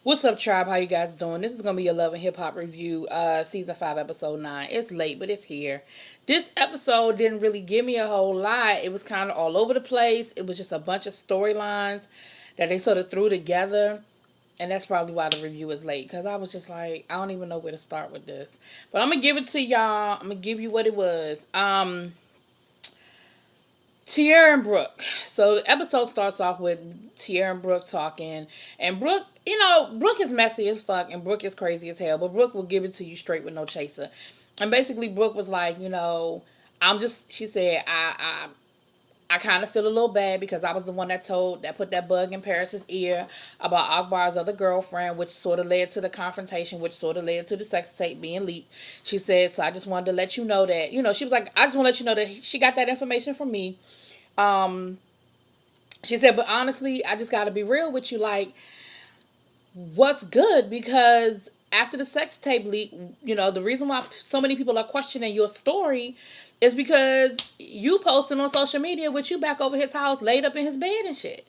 What's up, tribe? How you guys doing? This is gonna be a love and hip hop review, season 5, episode 9. It's late, but it's here. This episode didn't really give me a whole lot. It was kind of all over the place. It was just a bunch of storylines that they sort of threw together, and that's probably why the review is late. Cause I was just like, I don't even know where to start with this. But I'm gonna give it to y'all. I'm gonna give you what it was. Tierra and Brooke. So the episode starts off with Tierra and Brooke talking. And Brooke, Brooke is messy as fuck and Brooke is crazy as hell. But Brooke will give it to you straight with no chaser. And basically Brooke was like, she said, I kind of feel a little bad because I was the one that put that bug in Paris's ear about Akbar's other girlfriend, which sort of led to the confrontation, which sort of led to the sex tape being leaked. She said, so I just wanted to let you know that, she was like, I just want to let you know that she got that information from me. Um, she said, but honestly, I just got to be real with you. Like, what's good? Because after the sex tape leak, the reason why so many people are questioning your story is because you posted on social media with you back over his house, laid up in his bed and shit.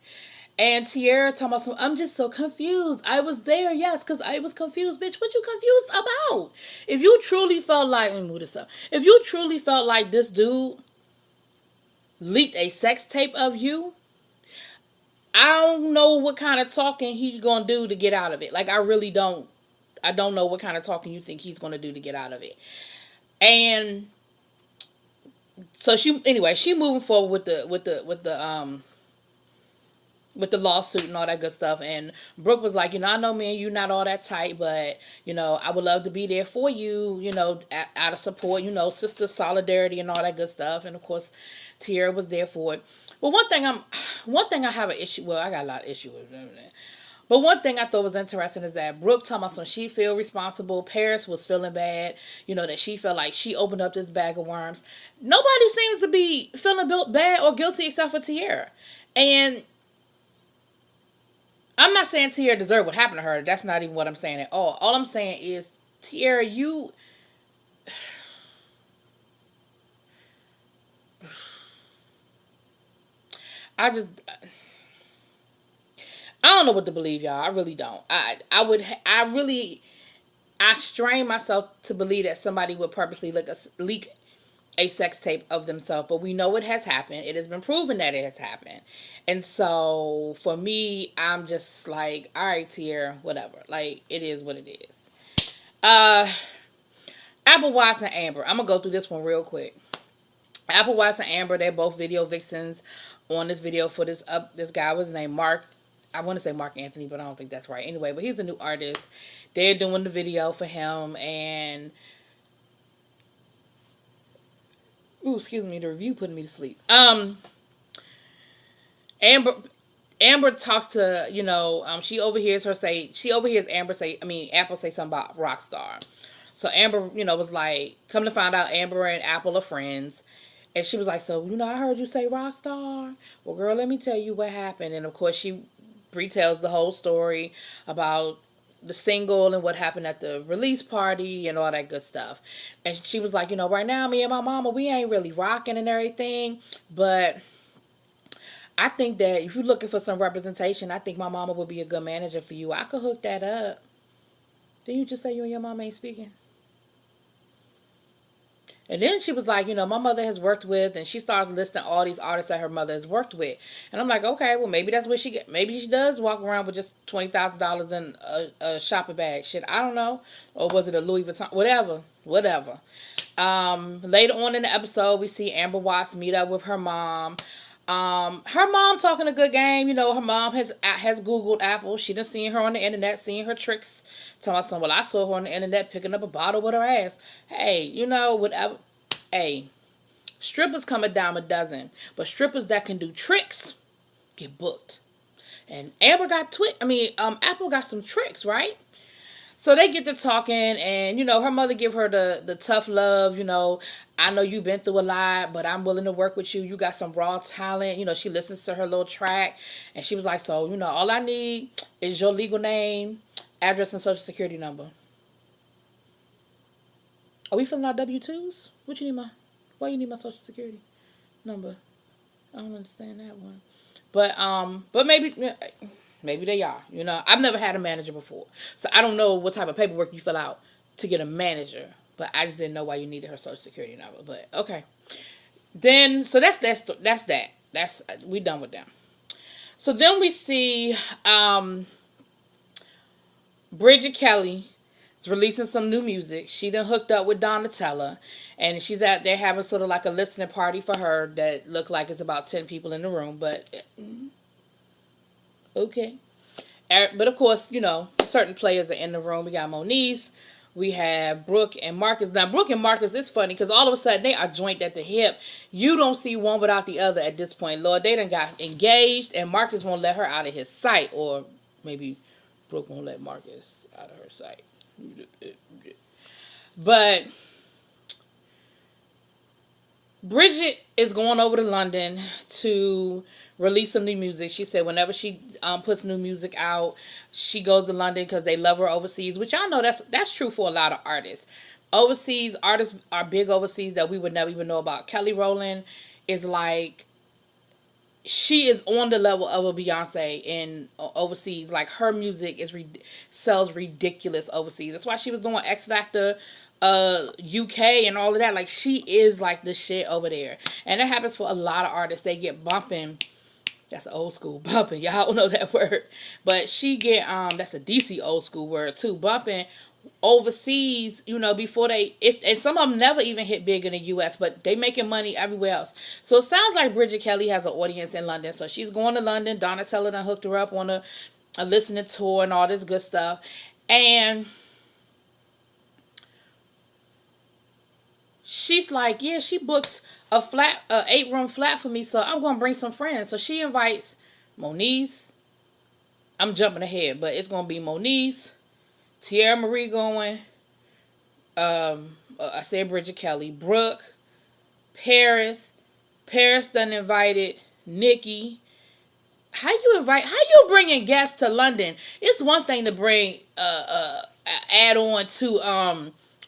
And Tierra talking about I'm just so confused. I was there, yes, because I was confused. Bitch, what you confused about? If you truly felt like, let me move this up. If you truly felt like this dude leaked a sex tape of you, I don't know what kind of talking he's gonna do to get out of it. Like, I really don't. I don't know what kind of talking you think he's gonna do to get out of it. And so she moving forward with the lawsuit and all that good stuff. And Brooke was like, I know, man, you not all that tight, but I would love to be there for you, out of support, sister solidarity and all that good stuff. And of course, Tierra was there for it. But one thing I have an issue. Well, I got a lot of issue with that. But one thing I thought was interesting is that Brooke talking about she feel responsible. Paris was feeling bad. That she felt like she opened up this bag of worms. Nobody seems to be feeling bad or guilty except for Tierra. And I'm not saying Tierra deserved what happened to her. That's not even what I'm saying at all. All I'm saying is, Tierra, I just, I don't know what to believe, y'all. I really don't. I strain myself to believe that somebody would purposely leak a sex tape of themselves, but we know it has happened. It has been proven that it has happened. And so for me, I'm just like, all right, Tierra, whatever. Like, it is what it is. Uh Apple Watts and Amber. I'm gonna go through this one real quick. Apple Watts and Amber, they're both video vixens on this video for this guy was named Mark. I want to say Mark Anthony, but I don't think that's right. Anyway, but he's a new artist. They're doing the video for him, and ooh, excuse me, the review putting me to sleep. Amber Amber talks to, she overhears Apple say something about Rockstar. So Amber, was like, come to find out Amber and Apple are friends. And she was like, so, I heard you say Rockstar. Well, girl, let me tell you what happened. And of course, she retells the whole story about the single and what happened at the release party and all that good stuff. And she was like, right now, me and my mama, we ain't really rocking and everything. But I think that if you're looking for some representation, I think my mama would be a good manager for you. I could hook that up. Didn't you just say you and your mama ain't speaking? And then she was like, my mother has worked with, and she starts listing all these artists that her mother has worked with. And I'm like, okay, well, maybe that's what she get. Maybe she does walk around with just $20,000 in a shopping bag. Shit, I don't know. Or was it a Louis Vuitton? Whatever. Later on in the episode, we see Amber Watts meet up with her mom. Her mom talking a good game. Her mom has Googled Apple. She done seen her on the internet, seen her tricks. Tell my son, well, I saw her on the internet picking up a bottle with her ass. Hey, whatever. Hey, strippers come a dime a dozen, but strippers that can do tricks get booked. And Amber got Apple got some tricks, right? So they get to talking, and her mother give her the tough love. I know you've been through a lot, but I'm willing to work with you. You got some raw talent. She listens to her little track, and she was like, so all I need is your legal name, address, and social security number. Are we filling out W-2s? Why you need my social security number? I don't understand that one. But maybe Maybe they are. You know, I've never had a manager before, so I don't know what type of paperwork you fill out to get a manager. But I just didn't know why you needed her social security number. But okay, then so that's that. That's we done with them. So then we see Bridget Kelly is releasing some new music. She done hooked up with Donatella, and she's out there having sort of like a listening party for her that looked like it's about 10 people in the room. But okay. But of course, you know, certain players are in the room. We got Moniece. We have Brooke and Marcus. Now, Brooke and Marcus is funny because all of a sudden they are joined at the hip. You don't see one without the other at this point. Lord, they done got engaged, and Marcus won't let her out of his sight. Or maybe Brooke won't let Marcus out of her sight. But Bridget is going over to London to release some new music. She said whenever she puts new music out, she goes to London because they love her overseas, which y'all know that's true for a lot of artists. Overseas artists are big overseas that we would never even know about. Kelly Rowland is like, she is on the level of a Beyonce in overseas. Like, her music sells ridiculous overseas. That's why she was doing X Factor UK and all of that. Like, she is like the shit over there. And that happens for a lot of artists. They get bumping. That's an old school bumping. Y'all don't know that word. But she get that's a DC old school word too. Bumping overseas, you know, before and some of them never even hit big in the US, but they making money everywhere else. So it sounds like Bridget Kelly has an audience in London. So she's going to London. Donatella done hooked her up on a listening tour and all this good stuff. And she's like, yeah, she booked a 8-room flat for me, so I'm going to bring some friends. So she invites Moniece. I'm jumping ahead, but it's going to be Moniece, Tierra Marie going, I said Bridget Kelly, Brooke, Paris done invited Nikki. How you bringing guests to London? It's one thing to bring add on to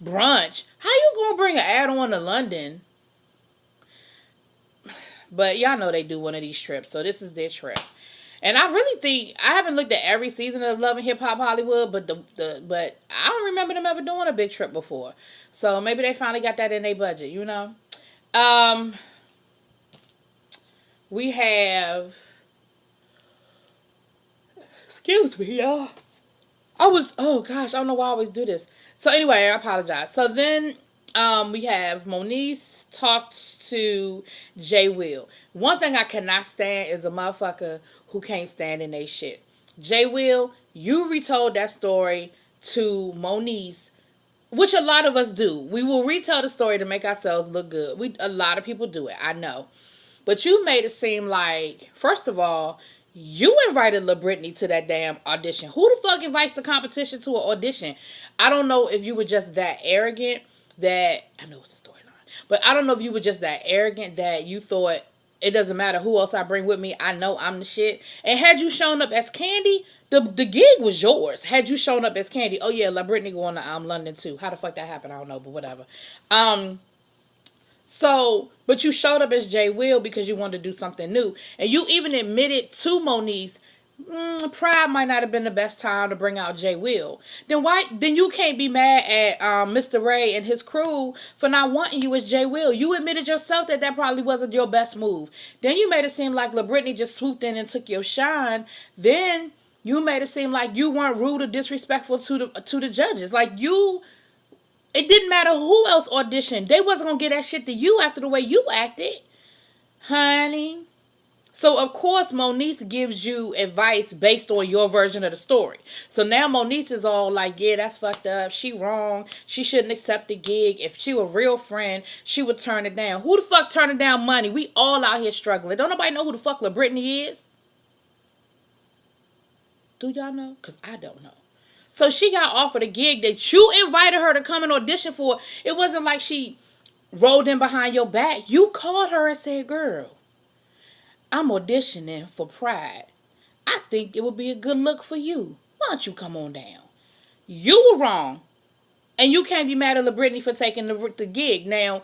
brunch. How you gonna bring an add on to London? But y'all know they do one of these trips, so this is their trip. And I really think, I haven't looked at every season of Love and Hip Hop Hollywood, but but I don't remember them ever doing a big trip before. So maybe they finally got that in their budget, you know. We have, excuse me, y'all. Oh gosh, I don't know why I always do this. So anyway, I apologize. So then we have Moniece talked to Jay Will. One thing I cannot stand is a motherfucker who can't stand in they shit. Jay Will, you retold that story to Moniece, which a lot of us do. We will retell the story to make ourselves look good. A lot of people do it, I know. But you made it seem like, first of all, you invited La Britney to that damn audition. Who the fuck invites the competition to an audition? I don't know if you were just that arrogant that, I know it's a storyline, but I don't know if you were just that arrogant that you thought it doesn't matter who else I bring with me, I know I'm the shit. And had you shown up as Candy, the gig was yours. Had you shown up as Candy, oh yeah, La Britney going to London too. How the fuck that happened, I don't know, but whatever. So, but you showed up as Jay Will because you wanted to do something new. And you even admitted to Moniece, Pride might not have been the best time to bring out Jay Will. Then you can't be mad at Mr. Ray and his crew for not wanting you as Jay Will. You admitted yourself that probably wasn't your best move. Then you made it seem like La Britney just swooped in and took your shine. Then you made it seem like you weren't rude or disrespectful to the judges. Like, it didn't matter who else auditioned. They wasn't going to get that shit to you after the way you acted. Honey. So, of course, Moniece gives you advice based on your version of the story. So now Moniece is all like, yeah, that's fucked up. She wrong. She shouldn't accept the gig. If she were a real friend, she would turn it down. Who the fuck turning down money? We all out here struggling. Don't nobody know who the fuck La Britney is? Do y'all know? Because I don't know. So she got offered a gig that you invited her to come and audition for. It wasn't like she rolled in behind your back. You called her and said, girl, I'm auditioning for Pride. I think it would be a good look for you. Why don't you come on down? You were wrong. And you can't be mad at La Britney for taking the gig. Now,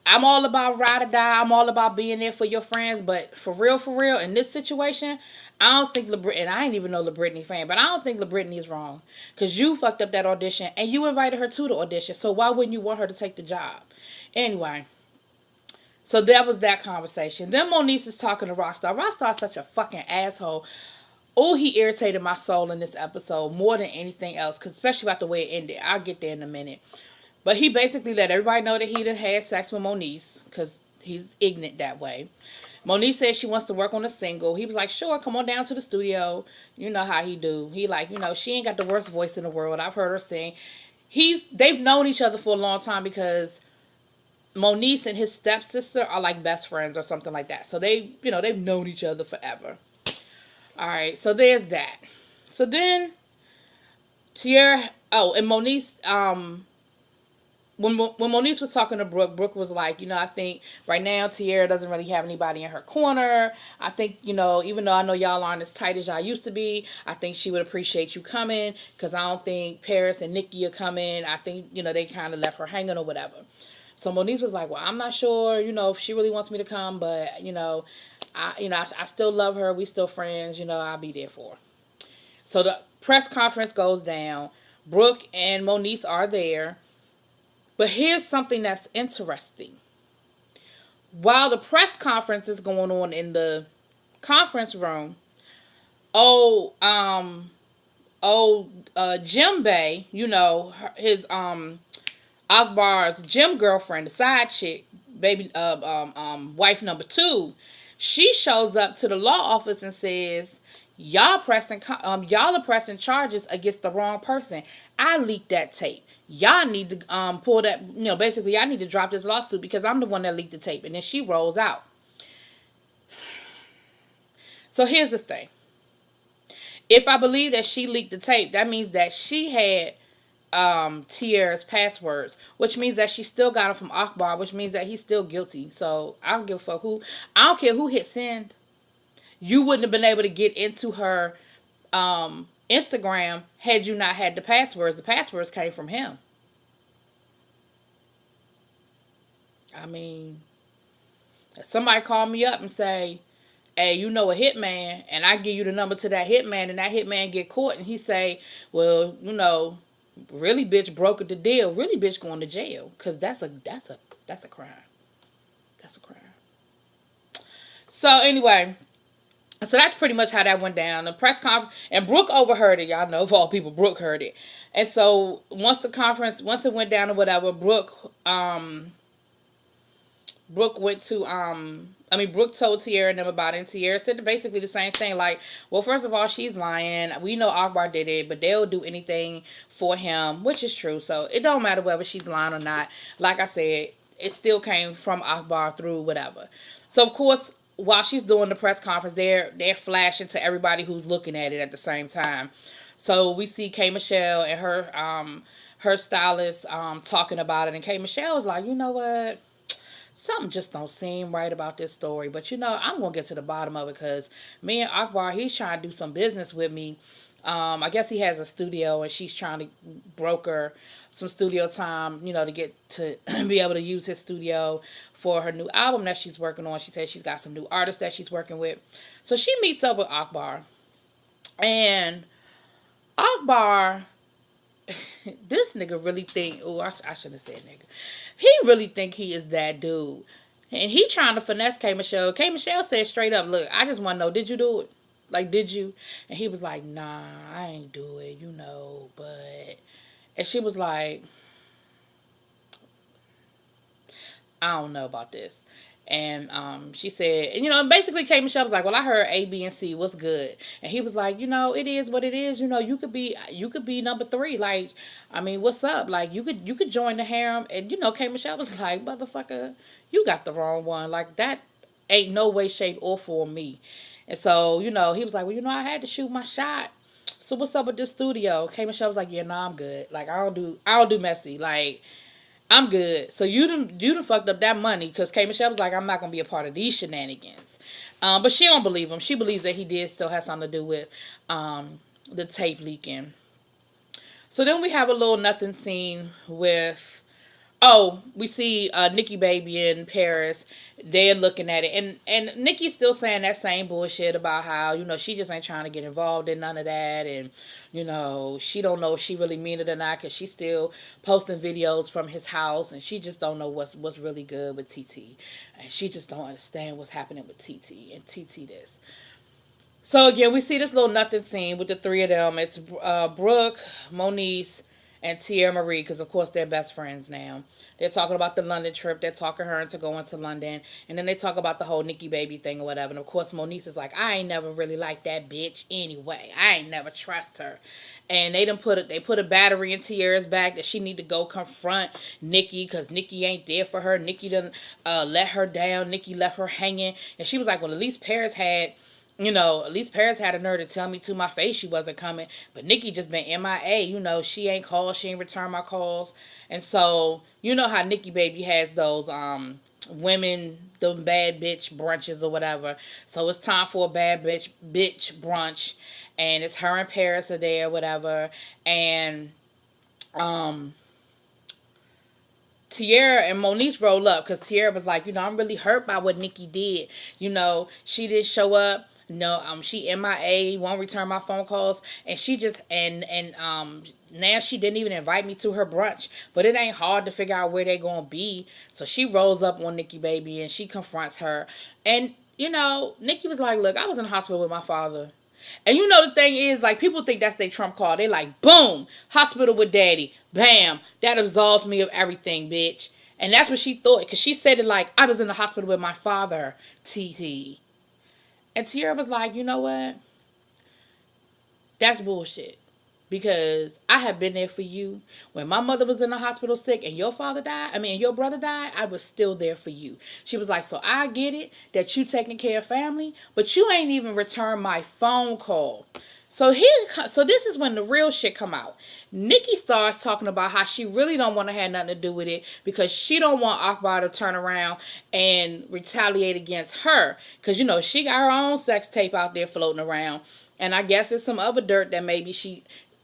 I'm all about ride or die. I'm all about being there for your friends. But for real, in this situation, I don't think LaBrittany, and I ain't even know LaBrittany fan, but I don't think LaBrittany is wrong. Because you fucked up that audition, and you invited her to the audition, so why wouldn't you want her to take the job? Anyway, so that was that conversation. Then Moniece is talking to Rockstar. Rockstar is such a fucking asshole. Oh, he irritated my soul in this episode more than anything else, cause especially about the way it ended. I'll get there in a minute. But he basically let everybody know that he done had sex with Moniece, because he's ignorant that way. Moniece said she wants to work on a single. He was like, sure, come on down to the studio. You know how he do. He like, she ain't got the worst voice in the world. I've heard her sing. They've known each other for a long time because Moniece and his stepsister are like best friends or something like that. So they've known each other forever. All right, so there's that. So then Tierra, and Moniece, when Moniece was talking to Brooke, Brooke was like, I think right now Tierra doesn't really have anybody in her corner. I think, even though I know y'all aren't as tight as y'all used to be, I think she would appreciate you coming, because I don't think Paris and Nikki are coming. I think, they kind of left her hanging or whatever. So Moniece was like, well, I'm not sure, if she really wants me to come, but, I still love her. We still friends, I'll be there for her. So the press conference goes down. Brooke and Moniece are there. But here's something that's interesting. While the press conference is going on in the conference room, Jim Bay, his Akbar's gym girlfriend, the side chick, baby, wife number 2, she shows up to the law office and says, y'all are pressing charges against the wrong person. I leaked that tape. Y'all need to pull that, basically I need to drop this lawsuit because I'm the one that leaked the tape. And then she rolls out. So here's the thing. If I believe that she leaked the tape, that means that she had Tierra's passwords, which means that she still got them from Akbar, which means that he's still guilty. So I don't give a fuck I don't care who hit send. You wouldn't have been able to get into her Instagram had you not had the passwords. The passwords came from him. I mean, if somebody call me up and say, hey, a hitman, and I give you the number to that hitman, and that hitman get caught, and he say, well, really bitch brokered the deal. Really bitch going to jail, because that's a crime. That's a crime. So anyway, so that's pretty much how that went down. The press conference, and Brooke overheard it. Y'all know, of all people, Brooke heard it. And so once it went down or whatever, Brooke went to, Brooke told Tierra and them about it, and Tierra said basically the same thing. Like, well, first of all, she's lying. We know Akbar did it, but they'll do anything for him, which is true. So it don't matter whether she's lying or not. Like I said, it still came from Akbar through whatever. So, of course, while she's doing the press conference, they're flashing to everybody who's looking at it at the same time. So we see K. Michelle and her stylist talking about it, and K. Michelle was like, you know what? Something just don't seem right about this story. But, I'm going to get to the bottom of it, because me and Akbar, he's trying to do some business with me. I guess he has a studio, and she's trying to broker some studio time, to get to be able to use his studio for her new album that she's working on. She says she's got some new artists that she's working with. So she meets up with Akbar. And Akbar, this nigga really think, I should have said nigga. He really think he is that dude. And he trying to finesse K. Michelle. K. Michelle said straight up, look, I just want to know, did you do it? Like, did you? And he was like, nah, I ain't do it, but... And she was like, I don't know about this. And she said, and basically K. Michelle was like, well, I heard A, B, and C. What's good? And he was like, it is what it is. You could be number 3. Like, what's up? Like, you could join the harem. And K. Michelle was like, motherfucker, you got the wrong one. Like, that ain't no way, shape, or form me. And so, he was like, well, I had to shoot my shot. So what's up with this studio? K. Michelle was like, yeah, nah, I'm good. Like, I don't do messy. Like, I'm good. So you done fucked up that money, because K. Michelle was like, I'm not gonna be a part of these shenanigans. But she don't believe him. She believes that he did still have something to do with the tape leaking. So then we have a little nothing scene with Oh, we see Nikki Baby in Paris. They're looking at it, and Nikki's still saying that same bullshit about how she just ain't trying to get involved in none of that, and she don't know if she really mean it or not because she's still posting videos from his house, and she just don't know what's really good with TT, and she just don't understand what's happening with TT and TT this. So again, we see this little nothing scene with the three of them. It's Brooke, Moniece, and Tia Marie, because of course they're best friends now. They're talking about the London trip. They're talking her into going to London, and then they talk about the whole Nikki Baby thing or whatever. And of course, Moniece is like, I ain't never really liked that bitch anyway. I ain't never trust her. And they put a battery in Tiara's back that she need to go confront Nikki because Nikki ain't there for her. Nikki done let her down. Nikki left her hanging, and she was like, well, at least Paris had. At least Paris had a nerve to tell me to my face she wasn't coming. But Nikki just been MIA. She ain't called. She ain't returned my calls. And so, you know how Nikki Baby has those women, the bad bitch brunches or whatever. So it's time for a bad bitch brunch. And it's her and Paris are there or whatever. And Tiara and Moniece roll up because Tiara was like, I'm really hurt by what Nikki did. She did show up. She MIA, won't return my phone calls, and she just now she didn't even invite me to her brunch. But it ain't hard to figure out where they gonna be. So she rolls up on Nikki Baby and she confronts her. And Nikki was like, look, I was in the hospital with my father. And the thing is, like, people think that's their trump card. They like, boom, hospital with daddy. Bam, that absolves me of everything, bitch. And that's what she thought. Because she said it like, I was in the hospital with my father, TT. And Tiara was like, you know what? That's bullshit. Because I have been there for you. When my mother was in the hospital sick and your your brother died, I was still there for you. She was like, so I get it that you taking care of family, but you ain't even returned my phone call. So this is when the real shit come out. Nikki starts talking about how she really don't want to have nothing to do with it because she don't want Akbar to turn around and retaliate against her. Because, she got her own sex tape out there floating around. And I guess there's some other dirt that maybe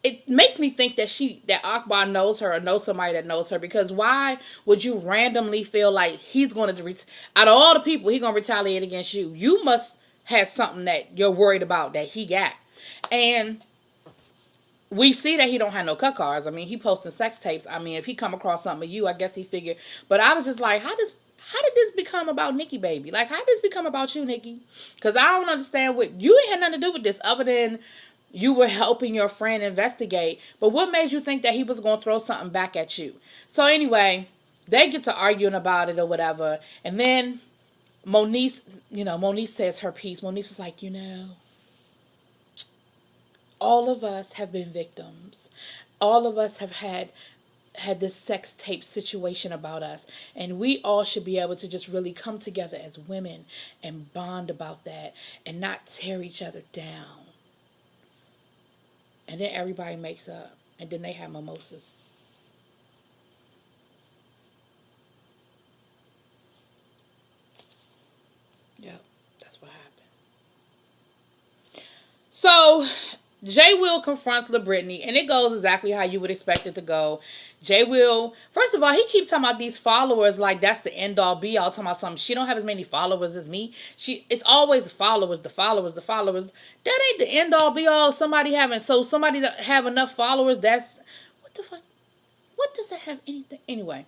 it makes me think that Akbar knows her or knows somebody that knows her, because why would you randomly feel like he's going to, out of all the people, he's going to retaliate against you? You must have something that you're worried about that he got. And we see that he don't have no cut cards. I mean, he posting sex tapes. I mean, if he come across something with you, I guess he figured. But I was just like, how did this become about Nikki Baby? Like, how did this become about you, Nikki? Because I don't understand you ain't had nothing to do with this other than you were helping your friend investigate. But what made you think that he was going to throw something back at you? So anyway, they get to arguing about it or whatever. And then Moniece says her piece. Moniece is like, all of us have been victims. All of us have had this sex tape situation about us, and we all should be able to just really come together as women and bond about that and not tear each other down. And then everybody makes up, and then they have mimosas. Yep, that's what happened. So Jay Will confronts LaBrittany, and it goes exactly how you would expect it to go. Jay Will, first of all, he keeps talking about these followers like that's the end all be all. Talking about something. She don't have as many followers as me. It's always the followers, the followers, the followers. That ain't the end all be all. Somebody that have enough followers. That's what the fuck. What does that have anything anyway?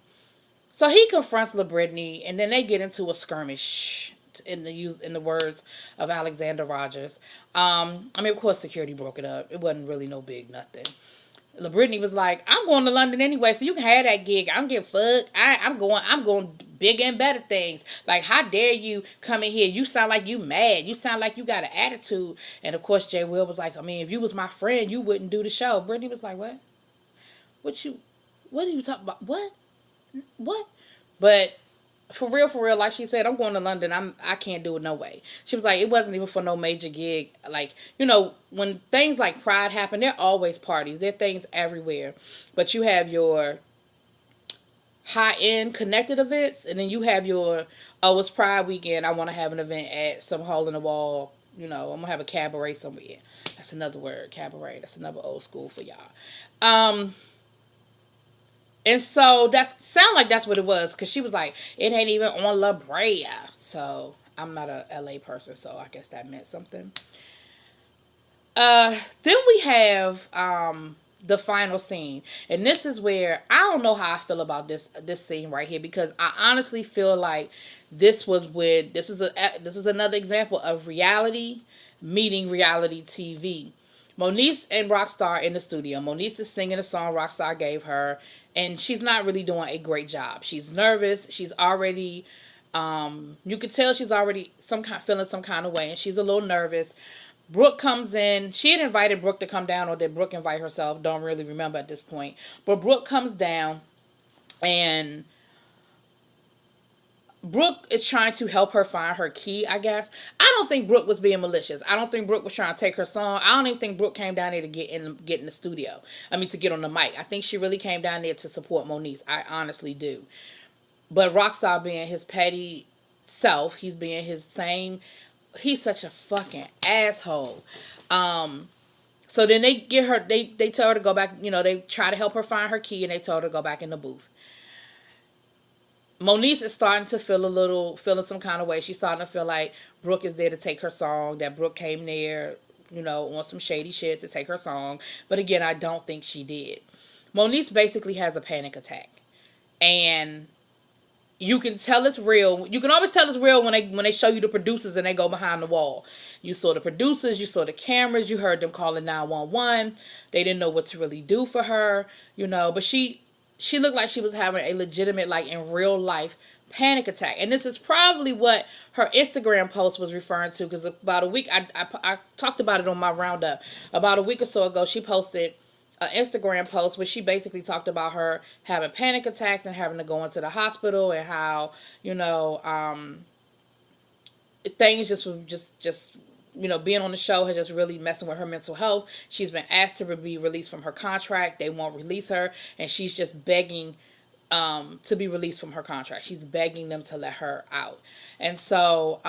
So he confronts LaBrittany, and then they get into a skirmish. In the words of Alexander Rogers. Of course, security broke it up. It wasn't really no big nothing. LaBrittany was like, I'm going to London anyway, so you can have that gig. I don't give a fuck. I'm going bigger and better things. Like, how dare you come in here? You sound like you mad. You sound like you got an attitude. And of course, Jay Will was like, if you was my friend, you wouldn't do the show. Brittany was like, what? What are you talking about? What? But for real, like she said, I'm going to London. I can't do it no way. She was like, it wasn't even for no major gig. Like, when things like Pride happen, there are always parties. There are things everywhere. But you have your high-end connected events, and then you have your, it's Pride weekend, I want to have an event at some hole in the wall. I'm going to have a cabaret somewhere. That's another word, cabaret. That's another old school for y'all. And so that sound like that's what it was, because she was like, it ain't even on La Brea. So I'm not a LA person, so I guess that meant something. Then we have the final scene, and this is where I don't know how I feel about this scene right here, because I honestly feel like this is another example of reality meeting reality TV. Moniece and Rockstar in the studio. Moniece is singing a song Rockstar gave her, and she's not really doing a great job. She's nervous. She's already, you could tell she's already feeling some kind of way, and she's a little nervous. Brooke comes in. She had invited Brooke to come down, or did Brooke invite herself? Don't really remember at this point. But Brooke comes down, and Brooke is trying to help her find her key, I guess. I don't think Brooke was being malicious. I don't think Brooke was trying to take her song. I don't even think Brooke came down there to get in the studio. I mean, to get on the mic. I think she really came down there to support Moniece. I honestly do. But Rockstar being his petty self, he's being his same. He's such a fucking asshole. So then they get her. They tell her to go back. They try to help her find her key, and they tell her to go back in the booth. Moniece is starting to feeling some kind of way. She's starting to feel like Brooke is there to take her song, that Brooke came there, on some shady shit to take her song. But again, I don't think she did. Moniece basically has a panic attack. And you can tell it's real. You can always tell it's real when they show you the producers and they go behind the wall. You saw the producers, you saw the cameras, you heard them calling 911. They didn't know what to really do for her, but she looked like she was having a legitimate, like in real life, panic attack. And this is probably what her Instagram post was referring to, because about a week, I talked about it on my roundup. About a week or so ago, she posted an Instagram post where she basically talked about her having panic attacks and having to go into the hospital, and how, things just being on the show has just really messing with her mental health. She's been asked to be released from her contract. They won't release her, and she's just begging to be released from her contract. She's begging them to let her out. And so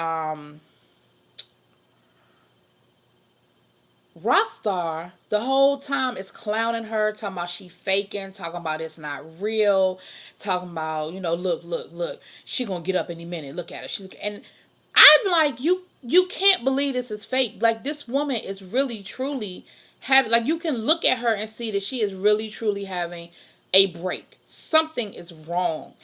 Rockstar the whole time is clowning her, talking about she faking, talking about it's not real, talking about, look, she gonna get up any minute. Look at her. And I'm like, you can't believe this is fake. Like, this woman is really truly having, like, you can look at her and see that she is really truly having a break. Something is wrong.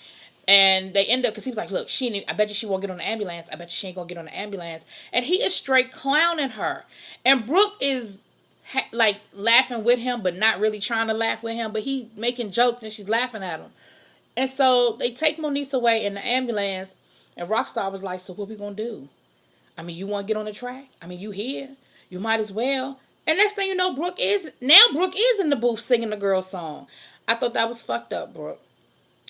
And they end up, because he was like, look, I bet you she won't get on the ambulance. I bet you she ain't gonna get on the ambulance. And he is straight clowning her. And Brooke is like laughing with him, but not really trying to laugh with him. But he making jokes and she's laughing at him. And so they take Moniece away in the ambulance. And Rockstar was like, so what we gonna do? I mean, you want to get on the track? I mean, you here. You might as well. And next thing you know, Brooke is in the booth singing the girl's song. I thought that was fucked up, Brooke.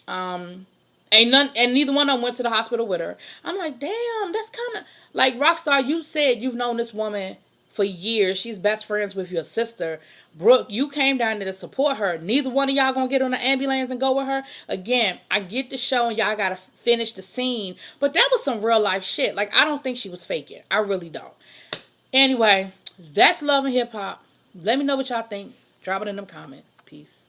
And neither one of them went to the hospital with her. I'm like, damn, that's kind of like, Rockstar. You said you've known this woman for years. She's best friends with your sister. Brooke, you came down there to support her. Neither one of y'all gonna get on the ambulance and go with her. Again, I get the show and y'all gotta finish the scene, but that was some real life shit. Like, I don't think she was faking. I really don't. Anyway, that's Love and Hip Hop. Let me know what y'all think. Drop it in them comments. Peace.